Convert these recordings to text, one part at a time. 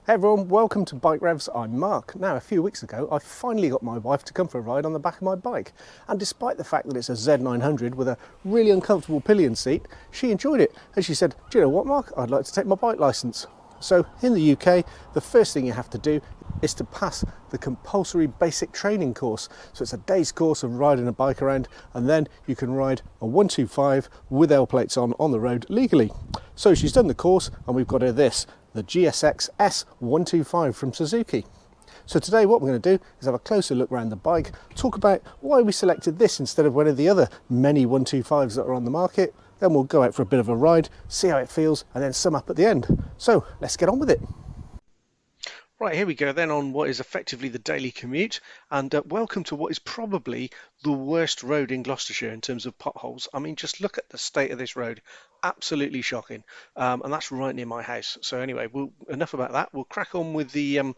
Hey everyone, welcome to Bike Revs. I'm Mark. Now, a few weeks ago, I finally got my wife to come for a ride on the back of my bike. And despite the fact that it's a Z900 with a really uncomfortable pillion seat, she enjoyed it. And she said, "Do you know what, Mark? I'd like to take my bike licence." So in the UK, the first thing you have to do is to pass the compulsory basic training course. So it's a day's course of riding a bike around, and then you can ride a 125 with L plates on the road legally. So she's done the course, and we've got her this, the GSX-S 125 from Suzuki. So today what we're going to do is have a closer look around the bike, talk about why we selected this instead of one of the other many 125s that are on the market. Then we'll go out for a bit of a ride, see how it feels, and then sum up at the end. So let's get on with it. Right, here we go then on what is effectively the daily commute, and welcome to what is probably the worst road in Gloucestershire in terms of potholes. I mean, just look at the state of this road. Absolutely shocking. And that's right near my house. So anyway, enough about that. We'll crack on with the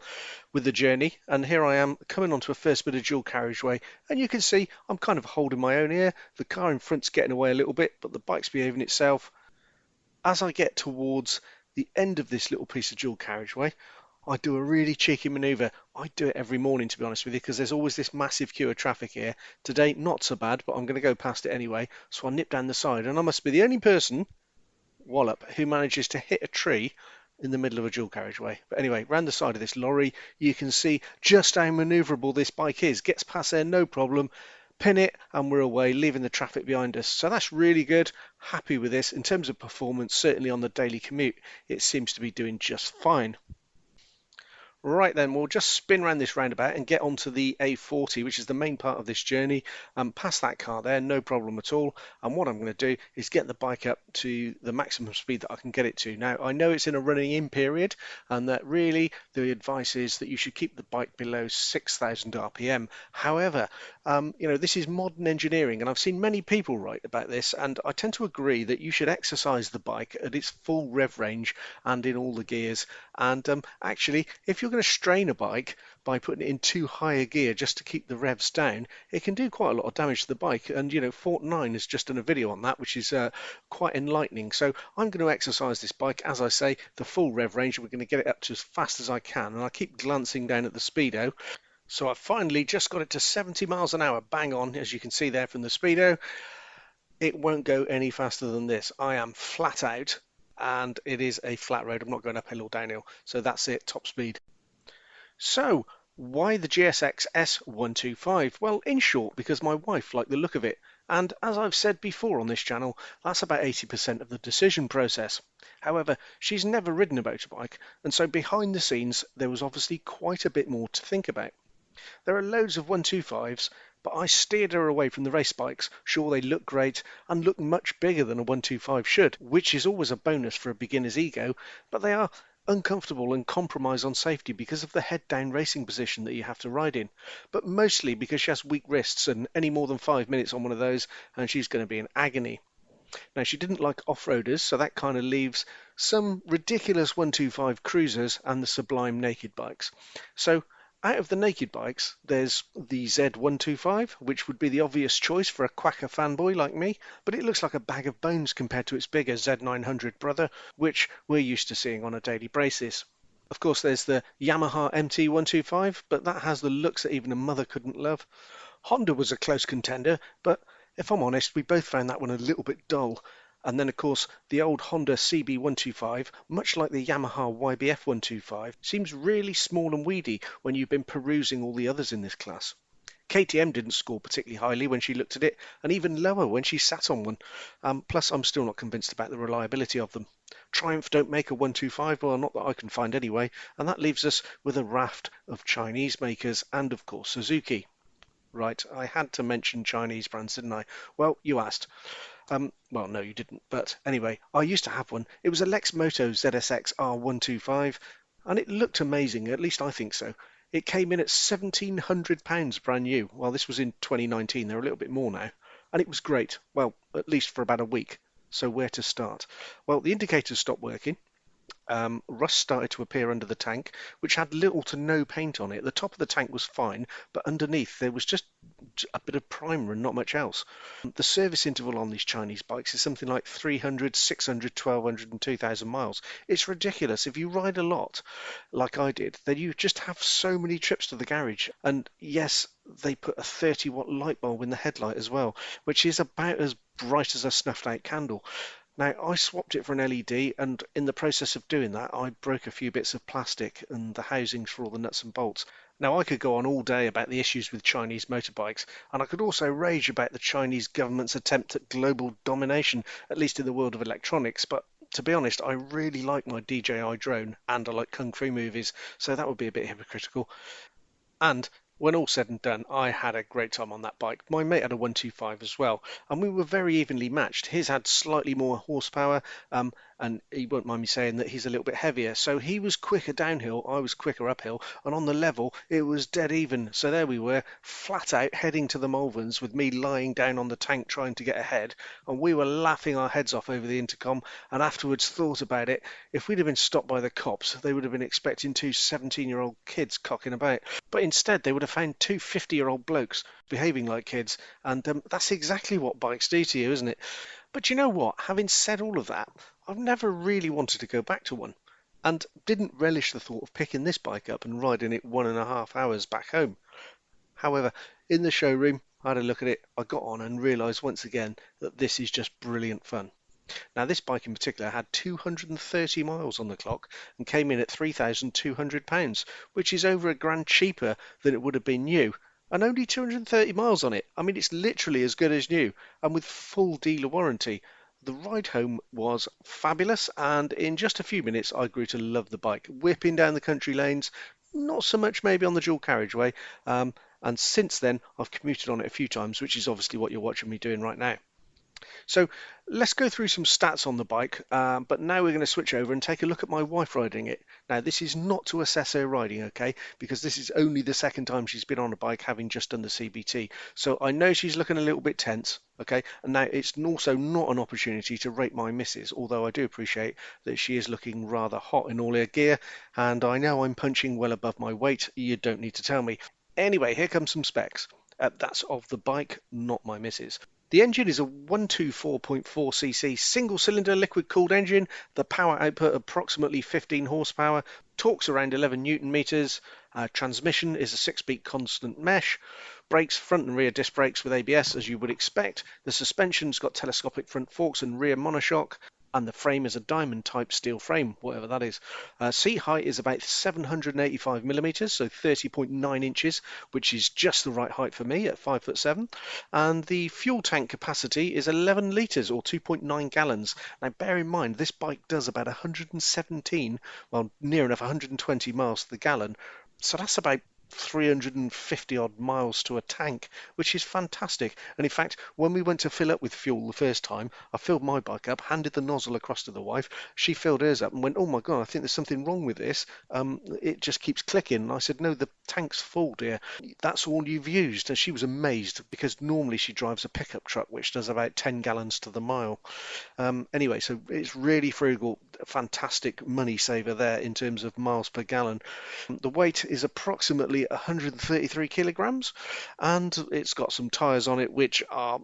journey. And here I am coming onto a first bit of dual carriageway, and you can see I'm kind of holding my own here. The car in front's getting away a little bit, but the bike's behaving itself. As I get towards the end of this little piece of dual carriageway, I do a really cheeky manoeuvre. I do it every morning, to be honest with you, because there's always this massive queue of traffic here. Today, not so bad, but I'm going to go past it anyway. So I nip down the side, and I must be the only person, wallop, who manages to hit a tree in the middle of a dual carriageway. But anyway, round the side of this lorry, you can see just how manoeuvrable this bike is. Gets past there, no problem. Pin it, and we're away, leaving the traffic behind us. So that's really good. Happy with this. In terms of performance, certainly on the daily commute, it seems to be doing just fine. Right then, we'll just spin around this roundabout and get onto the A40, which is the main part of this journey, and past that car there, no problem at all. And what I'm going to do is get the bike up to the maximum speed that I can get it to. Now, I know it's in a running in period, and that really the advice is that you should keep the bike below 6,000 RPM. However, this is modern engineering, and I've seen many people write about this, and I tend to agree that you should exercise the bike at its full rev range and in all the gears. And actually, if you're going to strain a bike by putting it in too high a gear just to keep the revs down, it can do quite a lot of damage to the bike. And Fort9 has just done a video on that, which is quite enlightening. So I'm going to exercise this bike, as I say, the full rev range. We're going to get it up to as fast as I can, and I keep glancing down at the speedo. So I've finally just got it to 70 miles an hour, bang on, as you can see there from the speedo. It won't go any faster than this. I am flat out, and it is a flat road. I'm not going uphill or downhill. So that's it, top speed. So, why the GSX-S 125? Well, in short, because my wife liked the look of it. And as I've said before on this channel, that's about 80% of the decision process. However, she's never ridden a motorbike, and so behind the scenes, there was obviously quite a bit more to think about. There are loads of 125s, but I steered her away from the race bikes. Sure, they look great and look much bigger than a 125 should, which is always a bonus for a beginner's ego, but they are uncomfortable and compromise on safety because of the head-down racing position that you have to ride in, but mostly because she has weak wrists, and any more than 5 minutes on one of those and she's going to be in agony. Now, she didn't like off-roaders, so that kind of leaves some ridiculous 125 cruisers and the sublime naked bikes. So out of the naked bikes, there's the Z125, which would be the obvious choice for a quacker fanboy like me, but it looks like a bag of bones compared to its bigger Z900 brother, which we're used to seeing on a daily basis. Of course, there's the Yamaha MT125, but that has the looks that even a mother couldn't love. Honda was a close contender, but if I'm honest, we both found that one a little bit dull. And then, of course, the old Honda CB125, much like the Yamaha YBF125, seems really small and weedy when you've been perusing all the others in this class. KTM didn't score particularly highly when she looked at it, and even lower when she sat on one. Plus, I'm still not convinced about the reliability of them. Triumph don't make a 125, well, not that I can find anyway, and that leaves us with a raft of Chinese makers and, of course, Suzuki. Right, I had to mention Chinese brands, didn't I? Well, you asked. Well, no, you didn't. But anyway, I used to have one. It was a Lexmoto ZSX R125, and it looked amazing. At least I think so. It came in at £1,700 brand new. Well, this was in 2019. They're a little bit more now. And it was great. Well, at least for about a week. So where to start? Well, the indicators stopped working. Rust started to appear under the tank, which had little to no paint on it. The top of the tank was fine, but underneath there was just a bit of primer and not much else. The service interval on these Chinese bikes is something like 300, 600, 1200 and 2000 miles. It's ridiculous. If you ride a lot, like I did, then you just have so many trips to the garage. And yes, they put a 30-watt light bulb in the headlight as well, which is about as bright as a snuffed out candle. Now, I swapped it for an LED, and in the process of doing that, I broke a few bits of plastic and the housings for all the nuts and bolts. Now, I could go on all day about the issues with Chinese motorbikes, and I could also rage about the Chinese government's attempt at global domination, at least in the world of electronics, but to be honest, I really like my DJI drone, and I like Kung Fu movies, so that would be a bit hypocritical. And when all said and done, I had a great time on that bike. My mate had a 125 as well, and we were very evenly matched. His had slightly more horsepower, and he won't mind me saying that he's a little bit heavier. So he was quicker downhill, I was quicker uphill, and on the level, it was dead even. So there we were, flat out heading to the Malverns with me lying down on the tank trying to get ahead, and we were laughing our heads off over the intercom, and afterwards thought about it. If we'd have been stopped by the cops, they would have been expecting two 17-year-old kids cocking about. But instead, they would have found two 50-year-old blokes behaving like kids, and that's exactly what bikes do to you, isn't it? But you know what? Having said all of that, I've never really wanted to go back to one, and didn't relish the thought of picking this bike up and riding it 1.5 hours back home. However, in the showroom, I had a look at it, I got on and realised once again that this is just brilliant fun. Now, this bike in particular had 230 miles on the clock and came in at £3,200, which is over a grand cheaper than it would have been new. And only 230 miles on it. I mean, it's literally as good as new and with full dealer warranty. The ride home was fabulous, and in just a few minutes, I grew to love the bike. Whipping down the country lanes, not so much maybe on the dual carriageway, and since then, I've commuted on it a few times, which is obviously what you're watching me doing right now. So let's go through some stats on the bike, but now we're going to switch over and take a look at my wife riding it. Now, this is not to assess her riding, okay, because this is only the second time she's been on a bike having just done the CBT. So I know she's looking a little bit tense, okay, and now it's also not an opportunity to rate my missus, although I do appreciate that she is looking rather hot in all her gear, and I know I'm punching well above my weight. You don't need to tell me. Anyway, here comes some specs. That's of the bike, not my missus. The engine is a 124.4cc single-cylinder liquid-cooled engine. The power output approximately 15 horsepower. Torque's around 11 newton meters. Transmission is a 6-speed constant mesh. Brakes, front and rear disc brakes with ABS, as you would expect. The suspension's got telescopic front forks and rear monoshock, and the frame is a diamond type steel frame, whatever that is. Seat height is about 785 millimeters, so 30.9 inches, which is just the right height for me at 5'7". And the fuel tank capacity is 11 litres or 2.9 gallons. Now bear in mind, this bike does about 117, well, near enough 120 miles to the gallon. So that's about 350 odd miles to a tank, which is fantastic. And in fact, when we went to fill up with fuel the first time, I filled my bike up, handed the nozzle across to the wife. She filled hers up and went, "Oh my God, I think there's something wrong with this. It just keeps clicking." And I said, "No, the tank's full, dear. That's all you've used." And she was amazed because normally she drives a pickup truck which does about 10 gallons to the mile. Anyway, so it's really frugal, fantastic money saver there in terms of miles per gallon. The weight is approximately 133 kilograms, and it's got some tyres on it which are,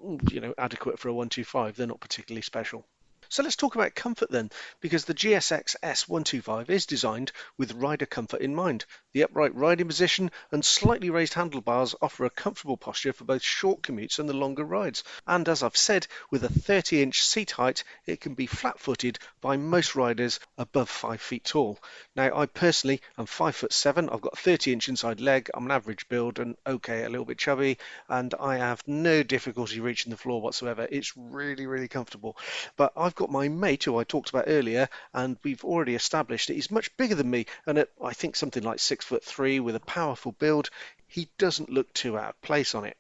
adequate for a 125. They're not particularly special. So let's talk about comfort then, because the GSX-S 125 is designed with rider comfort in mind. The upright riding position and slightly raised handlebars offer a comfortable posture for both short commutes and the longer rides. And as I've said, with a 30-inch seat height, it can be flat-footed by most riders above 5 feet tall. Now, I personally am 5'7". I've got a 30-inch inside leg. I'm an average build and a little bit chubby, and I have no difficulty reaching the floor whatsoever. It's really, really comfortable. But I've got my mate, who I talked about earlier, and we've already established that he's much bigger than me, and at I think something like 6'3" with a powerful build, he doesn't look too out of place on it.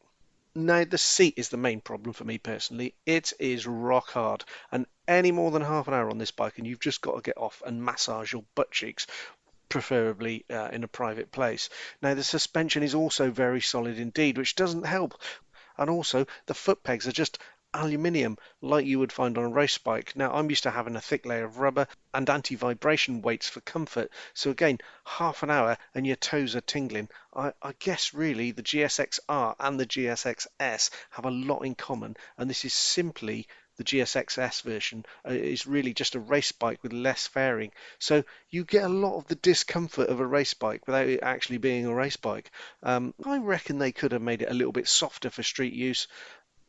Now, the seat is the main problem for me personally. It is rock hard, and any more than half an hour on this bike and you've just got to get off and massage your butt cheeks, preferably in a private place. Now, the suspension is also very solid indeed, which doesn't help. And also, the foot pegs are just aluminium like you would find on a race bike. Now, I'm used to having a thick layer of rubber and anti-vibration weights for comfort. So again, half an hour and your toes are tingling. I guess really the GSX-R and the GSX-S have a lot in common, and this is simply the GSX-S version. Is really just a race bike with less fairing. So you get a lot of the discomfort of a race bike without it actually being a race bike. I reckon they could have made it a little bit softer for street use.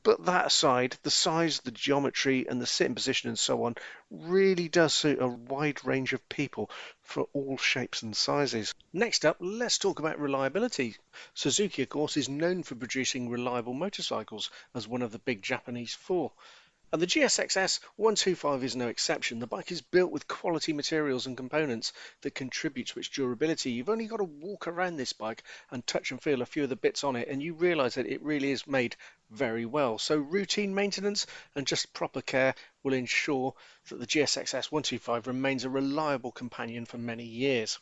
But that aside, the size, the geometry, and the sitting position and so on really does suit a wide range of people for all shapes and sizes. Next up, let's talk about reliability. Suzuki, of course, is known for producing reliable motorcycles as one of the big Japanese four. And the GSX-S 125 is no exception. The bike is built with quality materials and components that contribute to its durability. You've only got to walk around this bike and touch and feel a few of the bits on it, and you realise that it really is made very well. So routine maintenance and just proper care will ensure that the GSX-S 125 remains a reliable companion for many years.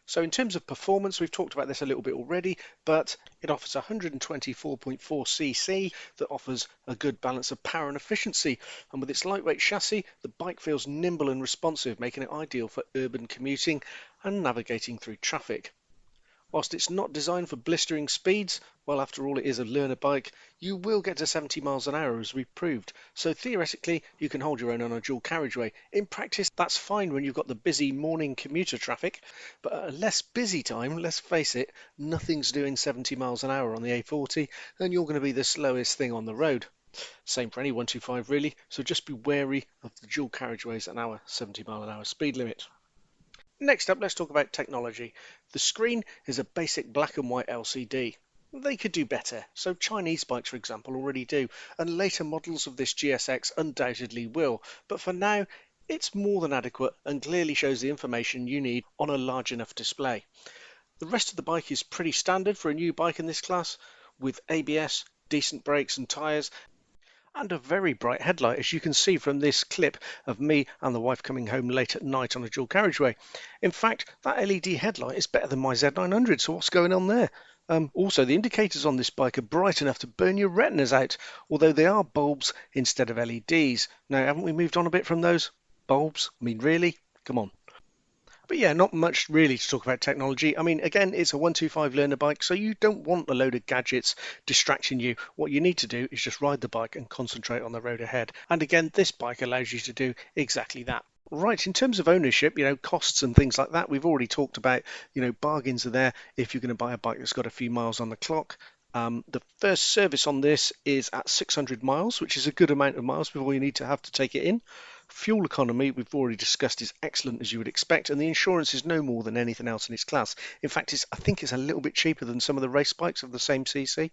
So in terms of performance, we've talked about this a little bit already, but it offers 124.4cc that offers a good balance of power and efficiency. And with its lightweight chassis, the bike feels nimble and responsive, making it ideal for urban commuting and navigating through traffic. Whilst it's not designed for blistering speeds, well, after all, it is a learner bike, you will get to 70 miles an hour as we've proved. So theoretically, you can hold your own on a dual carriageway. In practice, that's fine when you've got the busy morning commuter traffic, but at a less busy time, let's face it, nothing's doing 70 miles an hour on the A40, and you're going to be the slowest thing on the road. Same for any 125 really, so just be wary of the dual carriageways and our 70 mile an hour speed limit. Next up, let's talk about technology. The screen is a basic black and white LCD. They could do better, so Chinese bikes, for example, already do, and later models of this GSX undoubtedly will, but for now, it's more than adequate and clearly shows the information you need on a large enough display. The rest of the bike is pretty standard for a new bike in this class, with ABS, decent brakes and tyres, and a very bright headlight, as you can see from this clip of me and the wife coming home late at night on a dual carriageway. In fact, that LED headlight is better than my Z900, so what's going on there? Also, the indicators on this bike are bright enough to burn your retinas out, although they are bulbs instead of LEDs. Now, haven't we moved on a bit from those? Bulbs? I mean, really? Come on. But yeah, not much really to talk about technology. I mean, again, it's a 125 learner bike, so you don't want a load of gadgets distracting you. What you need to do is just ride the bike and concentrate on the road ahead. And again, this bike allows you to do exactly that. Right, in terms of ownership, costs and things like that, we've already talked about, bargains are there if you're going to buy a bike that's got a few miles on the clock. The first service on this is at 600 miles, which is a good amount of miles before you need to have to take it in. Fuel economy, we've already discussed, is excellent as you would expect, and the insurance is no more than anything else in its class. In fact, I think it's a little bit cheaper than some of the race bikes of the same cc.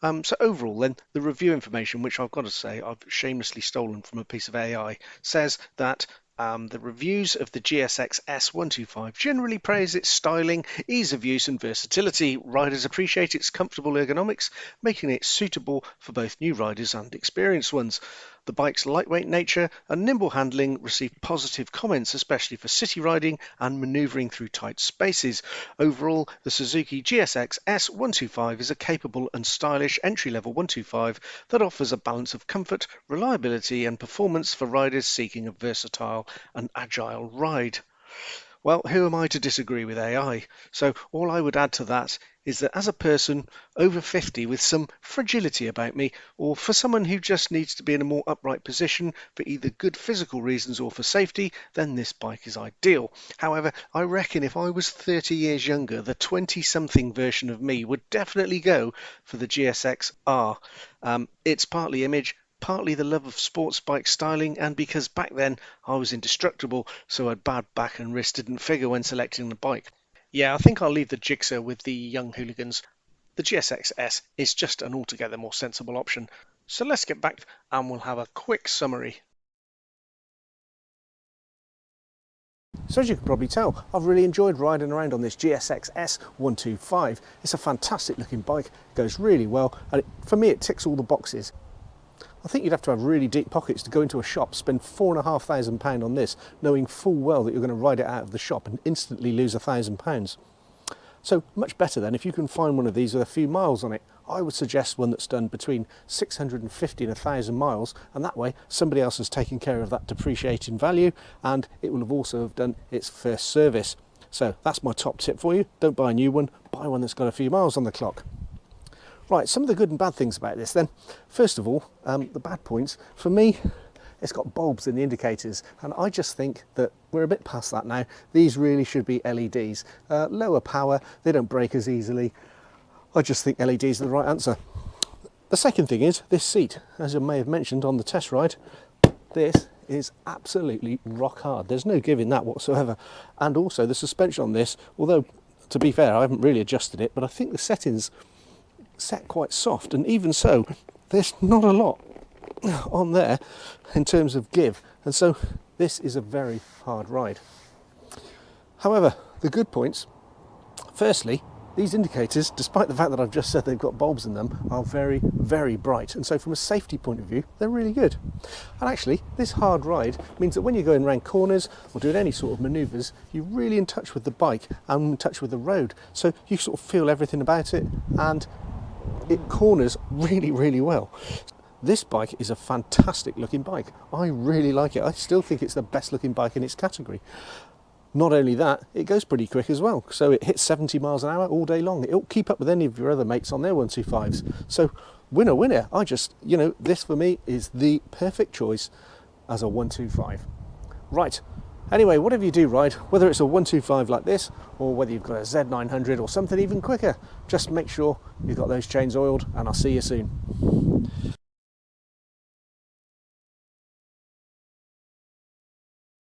So overall then, the review information, which I've got to say I've shamelessly stolen from a piece of AI, says that the reviews of the GSX-S 125 generally praise its styling, ease of use and versatility. Riders appreciate its comfortable ergonomics, making it suitable for both new riders and experienced ones. The bike's lightweight nature and nimble handling receive positive comments, especially for city riding and manoeuvring through tight spaces. Overall, the Suzuki GSX-S 125 is a capable and stylish entry-level 125 that offers a balance of comfort, reliability and performance for riders seeking a versatile and agile ride. Well, who am I to disagree with AI? So all I would add to that is that as a person over 50 with some fragility about me, or for someone who just needs to be in a more upright position for either good physical reasons or for safety, then this bike is ideal. However, I reckon if I was 30 years younger, the 20-something version of me would definitely go for the GSX-R. It's partly image, partly the love of sports bike styling, and because back then I was indestructible, so a bad back and wrist didn't figure when selecting the bike. Yeah, I think I'll leave the Jigsaw with the young hooligans. The GSX-S is just an altogether more sensible option. So let's get back and we'll have a quick summary. So as you can probably tell, I've really enjoyed riding around on this GSX-S 125. It's a fantastic looking bike, goes really well, and for me it ticks all the boxes. I think you'd have to have really deep pockets to go into a shop, spend £4,500 on this, knowing full well that you're going to ride it out of the shop and instantly lose £1,000. So much better then if you can find one of these with a few miles on it. I would suggest one that's done between 650 and 1,000 miles, and that way somebody else has taken care of that depreciating value, and it will have also have done its first service. So that's my top tip for you. Don't buy a new one, buy one that's got a few miles on the clock. Right, some of the good and bad things about this then. First of all, the bad points. For me, it's got bulbs in the indicators, and I just think that we're a bit past that now. These really should be LEDs. Lower power, they don't break as easily. I just think LEDs are the right answer. The second thing is this seat. As I may have mentioned on the test ride, this is absolutely rock hard. There's no giving that whatsoever. And also the suspension on this, although to be fair, I haven't really adjusted it, but I think the settings set quite soft, and even so, there's not a lot on there in terms of give, and so this is a very hard ride. However, the good points, firstly, these indicators, despite the fact that I've just said they've got bulbs in them, are very, very bright, and so from a safety point of view, they're really good. And actually, this hard ride means that when you're going around corners or doing any sort of manoeuvres, you're really in touch with the bike and in touch with the road, so you sort of feel everything about it, and it corners really, really well. This bike is a fantastic looking bike. I really like it. I still think it's the best looking bike in its category. Not only that, it goes pretty quick as well. So it hits 70 miles an hour all day long. It'll keep up with any of your other mates on their 125s. So winner, winner. This for me is the perfect choice as a 125. Right. Anyway, whatever you do ride, whether it's a 125 like this, or whether you've got a Z900 or something even quicker, just make sure you've got those chains oiled, and I'll see you soon.